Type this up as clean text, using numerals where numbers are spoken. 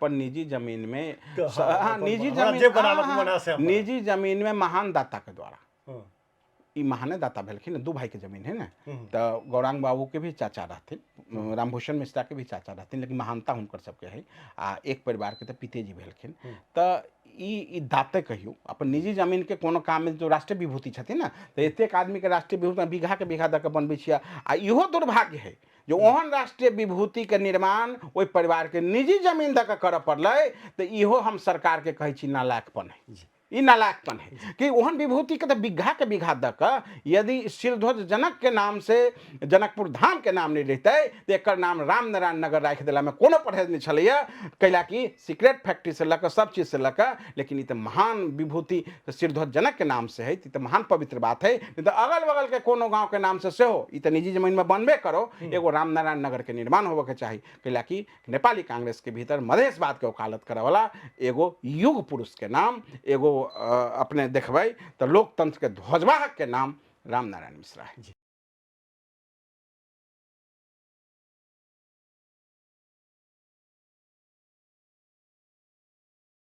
पर निजी जमीन में निजी जमीन में महान दाता के द्वारा ई महाने दाता भेलखिन, दू भाई के जमीन है ना, तो गौरांग बाबू के भी चाचा रहथिन, रामभूषण मिश्रा के भी चाचा रहथिन, लेकिन महानता हुनकर सबके है आ एक परिवार के तो पितेजी भेलखिन। तो ई दाते कहियो अपन निजी जमीन के कोनो काम में जो राष्ट्रीय विभूति छथिन ना, तो एतेक आदमी के राष्ट्रीय विभूति बीघा के बीघा दऽ के बनबै छियै। आ इहो दुर्भाग्य है जो ओहन राष्ट्रीय विभूति के निर्माण ओहि परिवार के निजी जमीन दऽ के करऽ पड़लै, तो इहो हम सरकार के कहै छी नालायकपन है। ई नालायकपन है कि ओहन विभूति के तो बीघा के बीघा दऽ के यदि शिरध्वज जनक के नाम से जनकपुर धाम के नाम नहीं रहते तो एकर नाम रामनारायण नगर राखि देला में कोनो परहेज नहीं छलैया, कैला कि सीक्रेट फैक्ट्री से लऽ सब चीज से लऽ। लेकिन ई तो महान विभूति शिरध्वज जनक के नाम से है, ई तो महान पवित्र बात है। नहीं तो अगल बगल के कोनो गाँव के नाम से सेहो ई तो निजी जमीन में बनबे करो, एगो रामनारायण नगर के निर्माण होबे के चाही। कैला कि नेपाली कांग्रेस के भीतर मधेशवाद के वकालत करे वाला एगो युग पुरुष के नाम, एगो अपने देखबै तो लोकतंत्र के ध्वजवाहक के नाम रामनारायण मिश्रा है।